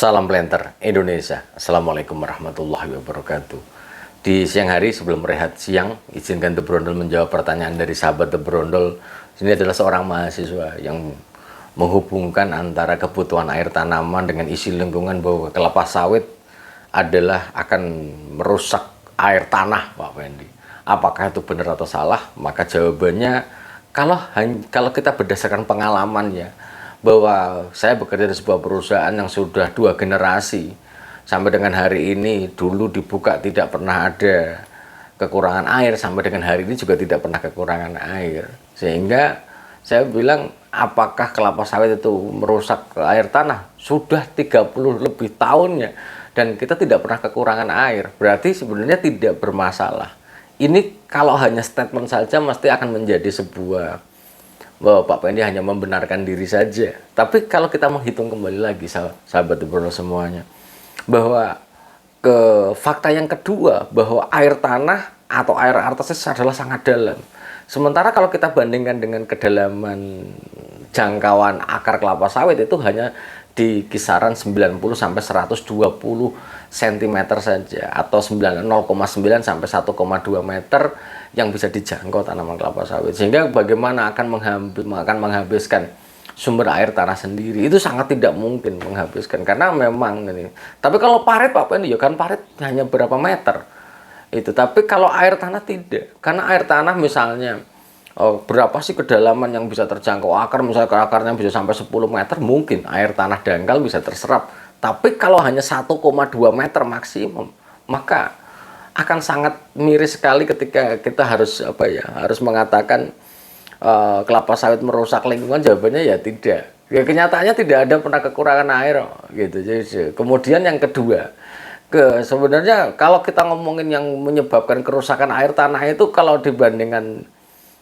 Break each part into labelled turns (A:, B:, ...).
A: Salam Planter Indonesia. Assalamualaikum warahmatullahi wabarakatuh. Di siang hari sebelum rehat siang, izinkan The Brondol menjawab pertanyaan dari sahabat The Brondol. Ini adalah seorang mahasiswa yang menghubungkan antara kebutuhan air tanaman dengan isi lingkungan, bahwa kelapa sawit adalah akan merusak air tanah, Pak Fendi. Apakah itu benar atau salah? Maka jawabannya, kalau kita berdasarkan pengalaman ya, bahwa saya bekerja di sebuah perusahaan yang sudah 2 generasi sampai dengan hari ini. Dulu dibuka tidak pernah ada kekurangan air, sampai dengan hari ini juga tidak pernah kekurangan air. Sehingga saya bilang, apakah kelapa sawit itu merusak air tanah? Sudah 30 lebih tahunnya dan kita tidak pernah kekurangan air, berarti sebenarnya tidak bermasalah. Ini kalau hanya statement saja mesti akan menjadi sebuah, bahwa Pak Fendi hanya membenarkan diri saja. Tapi kalau kita menghitung kembali lagi, sahabat Brondol semuanya, bahwa ke fakta yang kedua, bahwa air tanah atau air artesis adalah sangat dalam. Sementara kalau kita bandingkan dengan kedalaman jangkauan akar kelapa sawit, itu hanya di kisaran 90 sampai 120 cm saja, atau 0,9 sampai 1,2 meter yang bisa dijangkau tanaman kelapa sawit. Sehingga bagaimana akan menghabiskan sumber air tanah sendiri, itu sangat tidak mungkin menghabiskan, karena memang ini. Tapi kalau parit, Pak Fendi, ya kan parit hanya berapa meter itu. Tapi kalau air tanah tidak, karena air tanah misalnya berapa sih kedalaman yang bisa terjangkau akar, misalnya akarnya bisa sampai 10 meter, mungkin air tanah dangkal bisa terserap. Tapi kalau hanya 1,2 meter maksimum, maka akan sangat miris sekali ketika kita harus harus mengatakan kelapa sawit merusak lingkungan. Jawabannya ya tidak. Ya, kenyataannya tidak ada pernah kekurangan air gitu. Jadi kemudian yang kedua, sebenarnya kalau kita ngomongin yang menyebabkan kerusakan air tanah itu, kalau dibandingkan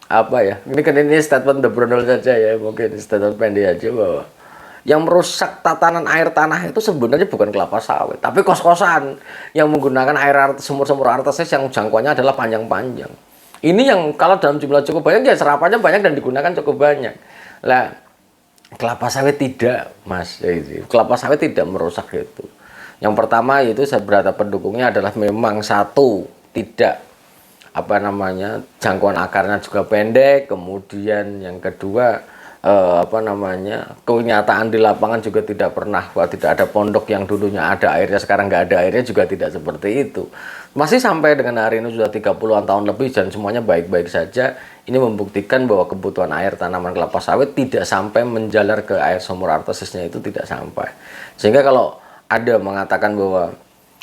A: ini statement The Brondol saja ya, mungkin statement pendek aja, bahwa yang merusak tatanan air tanah itu sebenarnya bukan kelapa sawit, tapi kos-kosan yang menggunakan sumur-sumur artesis yang jangkauannya adalah panjang-panjang. Ini yang kalau dalam jumlah cukup banyak, ya serapannya banyak dan digunakan cukup banyak. Lah, kelapa sawit tidak, Mas. Kelapa sawit tidak merusak itu. Yang pertama itu seberapa pendukungnya adalah memang satu, tidak jangkauan akarnya juga pendek. Kemudian yang kedua, kenyataan di lapangan juga tidak pernah, tidak ada pondok yang dulunya ada airnya sekarang nggak ada airnya, juga tidak seperti itu. Masih sampai dengan hari ini sudah 30-an tahun lebih dan semuanya baik-baik saja. Ini membuktikan bahwa kebutuhan air tanaman kelapa sawit tidak sampai menjalar ke air sumur artesisnya, itu tidak sampai. Sehingga kalau ada mengatakan bahwa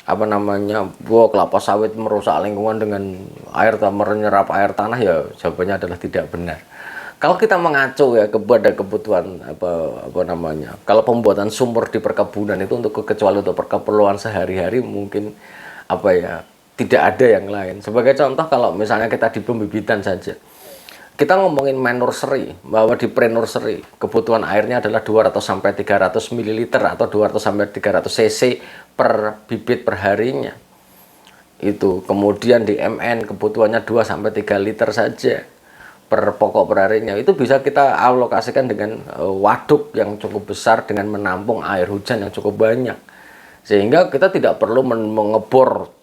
A: bahwa kelapa sawit merusak lingkungan dengan menyerap air tanah, ya jawabannya adalah tidak benar. Kalau kita mengacu ya kepada kebutuhan kalau pembuatan sumur di perkebunan itu kecuali untuk keperluan sehari-hari, mungkin tidak ada yang lain. Sebagai contoh, kalau misalnya kita di pembibitan saja, kita ngomongin nursery, bahwa di pre-nursery kebutuhan airnya adalah 200 sampai 300 ml atau 200 sampai 300 cc per bibit per harinya. Itu kemudian di MN kebutuhannya 2 sampai 3 liter saja per pokok per harinya. Itu bisa kita alokasikan dengan waduk yang cukup besar dengan menampung air hujan yang cukup banyak. Sehingga kita tidak perlu mengebor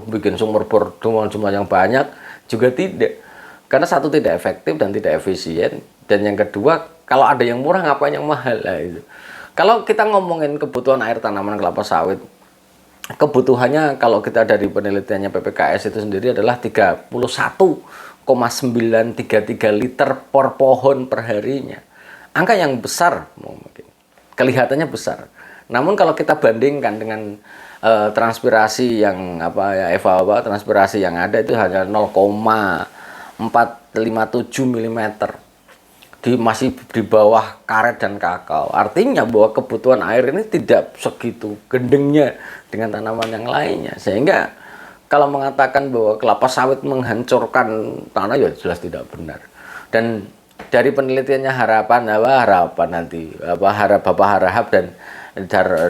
A: bikin sumur bor dengan jumlah yang banyak, juga tidak. Karena satu, tidak efektif dan tidak efisien. Dan yang kedua, kalau ada yang murah ngapain yang mahal lah itu. Kalau kita ngomongin kebutuhan air tanaman kelapa sawit, kebutuhannya kalau kita dari penelitiannya PPKS itu sendiri adalah 31,933 liter per pohon per harinya. Angka yang besar, mungkin kelihatannya besar. Namun kalau kita bandingkan dengan transpirasi yang transpirasi yang ada, itu hanya 0,457 mm, masih di bawah karet dan kakao. Artinya bahwa kebutuhan air ini tidak segitu gendengnya dengan tanaman yang lainnya. Sehingga kalau mengatakan bahwa kelapa sawit menghancurkan tanah, ya jelas tidak benar. Dan dari penelitiannya Bapak Harahap dan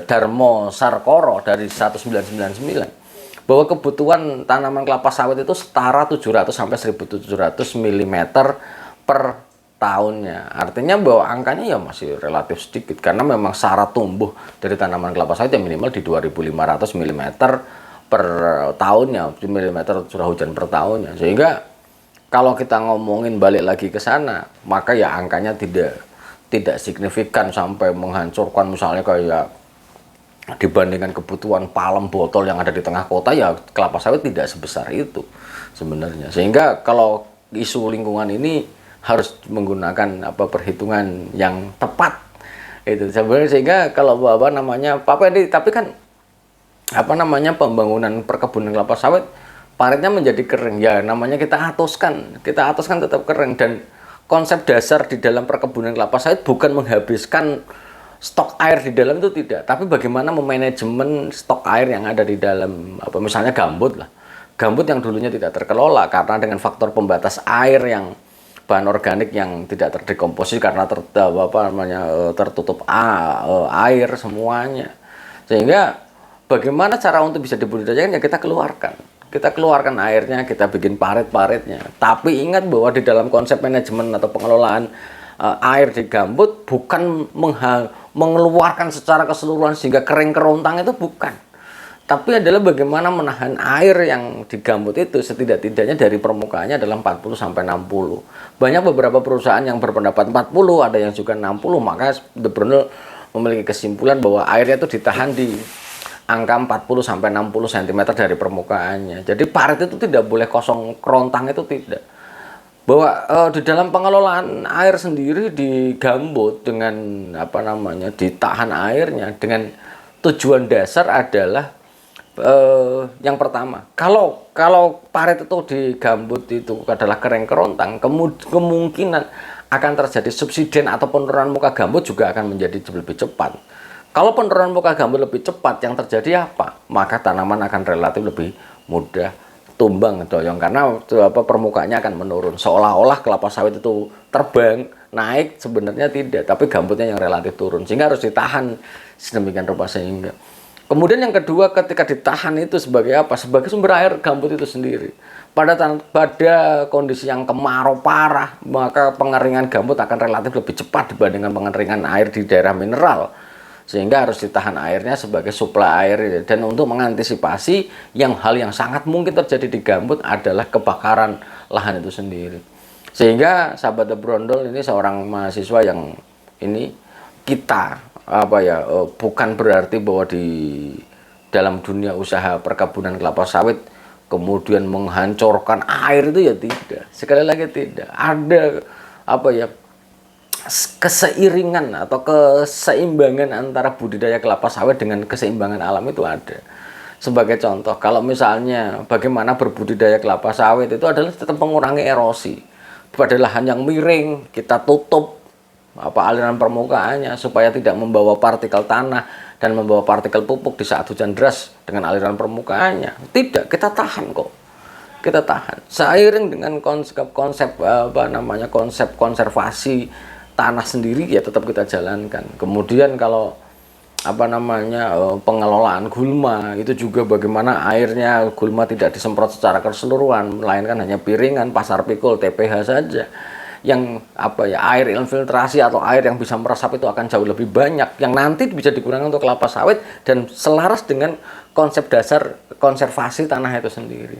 A: Darmo Sarkoro dari 1999, bahwa kebutuhan tanaman kelapa sawit itu setara 700 sampai 1700 mm per tahunnya. Artinya bahwa angkanya ya masih relatif sedikit karena memang syarat tumbuh dari tanaman kelapa sawit yang minimal di 2.500 mm per tahunnya, mm curah hujan per tahunnya. Sehingga kalau kita ngomongin balik lagi ke sana, maka ya angkanya tidak signifikan sampai menghancurkan misalnya kayak dibandingkan kebutuhan palem botol yang ada di tengah kota, ya kelapa sawit tidak sebesar itu sebenarnya. Sehingga kalau isu lingkungan ini harus menggunakan perhitungan yang tepat itu sebenarnya. Sehingga kalau namanya tapi kan pembangunan perkebunan kelapa sawit paritnya menjadi kering, ya namanya kita atuskan tetap kering. Dan konsep dasar di dalam perkebunan kelapa sawit bukan menghabiskan stok air di dalam itu, tidak, tapi bagaimana memanajemen stok air yang ada di dalam misalnya gambut yang dulunya tidak terkelola karena dengan faktor pembatas air yang bahan organik yang tidak terdekomposisi karena tertutup air semuanya. Sehingga bagaimana cara untuk bisa dibudidayakan, ya kita keluarkan airnya, kita bikin parit-paritnya. Tapi ingat bahwa di dalam konsep manajemen atau pengelolaan air di gambut bukan mengeluarkan secara keseluruhan sehingga kering kerontang, itu bukan. Tapi adalah bagaimana menahan air yang di gambut itu setidak-tidaknya dari permukaannya adalah 40-60. Banyak beberapa perusahaan yang berpendapat 40, ada yang juga 60, maka The Brundle memiliki kesimpulan bahwa airnya itu ditahan di angka 40-60 cm dari permukaannya. Jadi parit itu tidak boleh kosong kerontang, itu tidak. Bahwa di dalam pengelolaan air sendiri di gambut dengan ditahan airnya dengan tujuan dasar adalah yang pertama, kalau parit itu di gambut itu adalah kering kerontang, kemungkinan akan terjadi subsiden atau penurunan muka gambut juga akan menjadi lebih cepat. Kalau penurunan muka gambut lebih cepat, yang terjadi apa? Maka tanaman akan relatif lebih mudah tumbang doyong karena permukaannya akan menurun. Seolah-olah kelapa sawit itu terbang naik, sebenarnya tidak, tapi gambutnya yang relatif turun, sehingga harus ditahan sedemikian rupa. Sehingga kemudian yang kedua, ketika ditahan itu sebagai apa? Sebagai sumber air gambut itu sendiri. Pada kondisi yang kemarau parah, maka pengeringan gambut akan relatif lebih cepat dibandingkan pengeringan air di daerah mineral. Sehingga harus ditahan airnya sebagai suplai air. Dan untuk mengantisipasi hal yang sangat mungkin terjadi di gambut adalah kebakaran lahan itu sendiri. Sehingga sahabat The Brondol ini seorang mahasiswa yang ini kita bukan berarti bahwa di dalam dunia usaha perkebunan kelapa sawit kemudian menghancurkan air, itu ya tidak. Sekali lagi tidak. Ada keseiringan atau keseimbangan antara budidaya kelapa sawit dengan keseimbangan alam itu ada. Sebagai contoh, kalau misalnya bagaimana berbudidaya kelapa sawit itu adalah tetap mengurangi erosi. Pada lahan yang miring, kita tutup aliran permukaannya supaya tidak membawa partikel tanah dan membawa partikel pupuk di saat hujan deras dengan aliran permukaannya. Tidak, kita tahan kok. Kita tahan. Seiring dengan konsep konservasi tanah sendiri, ya tetap kita jalankan. Kemudian kalau pengelolaan gulma itu juga bagaimana airnya gulma tidak disemprot secara keseluruhan, melainkan hanya piringan, pasar pikul, TPH saja. Yang air infiltrasi atau air yang bisa meresap itu akan jauh lebih banyak, yang nanti bisa digunakan untuk kelapa sawit dan selaras dengan konsep dasar konservasi tanah itu sendiri.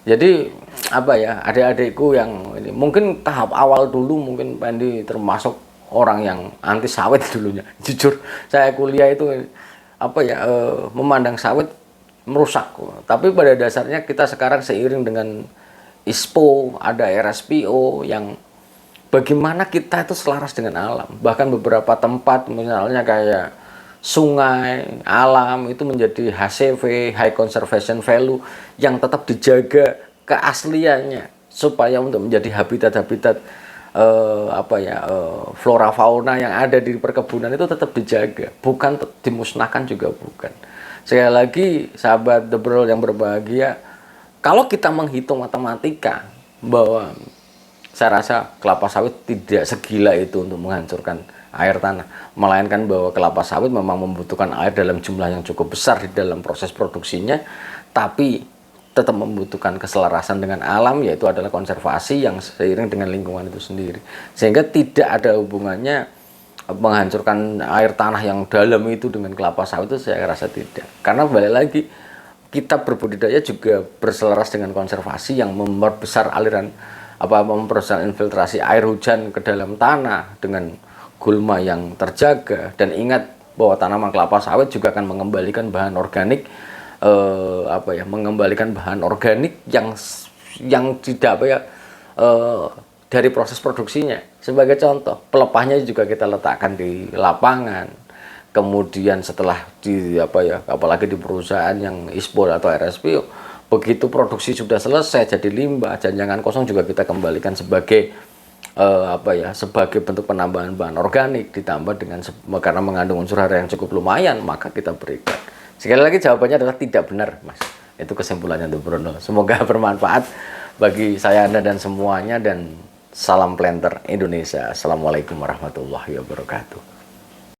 A: Jadi adik-adikku yang ini mungkin tahap awal dulu, mungkin Pendi termasuk orang yang anti sawit dulunya. Jujur, saya kuliah itu memandang sawit merusak. Tapi pada dasarnya kita sekarang seiring dengan ISPO, ada RSPO yang bagaimana kita itu selaras dengan alam. Bahkan beberapa tempat misalnya kayak sungai, alam itu menjadi HCV, High Conservation Value, yang tetap dijaga keasliannya supaya untuk menjadi habitat-habitat flora fauna yang ada di perkebunan itu tetap dijaga, bukan dimusnahkan juga bukan. Sekali lagi sahabat The Brol yang berbahagia, kalau kita menghitung matematika bahwa saya rasa kelapa sawit tidak segila itu untuk menghancurkan air tanah, melainkan bahwa kelapa sawit memang membutuhkan air dalam jumlah yang cukup besar di dalam proses produksinya, tapi tetap membutuhkan keselarasan dengan alam, yaitu adalah konservasi yang seiring dengan lingkungan itu sendiri. Sehingga tidak ada hubungannya menghancurkan air tanah yang dalam itu dengan kelapa sawit, itu saya rasa tidak. Karena balik lagi, kita berbudidaya juga berselaras dengan konservasi yang memperbesar aliran memperbesar infiltrasi air hujan ke dalam tanah dengan gulma yang terjaga. Dan ingat bahwa tanaman kelapa sawit juga akan mengembalikan bahan organik, mengembalikan bahan organik yang tidak dari proses produksinya. Sebagai contoh, pelepahnya juga kita letakkan di lapangan. Kemudian setelah apalagi di perusahaan yang ISPO atau RSPO, begitu produksi sudah selesai jadi limbah, jangan kosong juga kita kembalikan sebagai sebagai bentuk penambahan bahan organik, ditambah dengan karena mengandung unsur hara yang cukup lumayan, maka kita berikan. Sekali lagi jawabannya adalah tidak benar, Mas. Itu kesimpulannya untuk Brondol. Semoga bermanfaat bagi saya, Anda, dan semuanya, dan salam planter Indonesia. Assalamualaikum warahmatullahi wabarakatuh.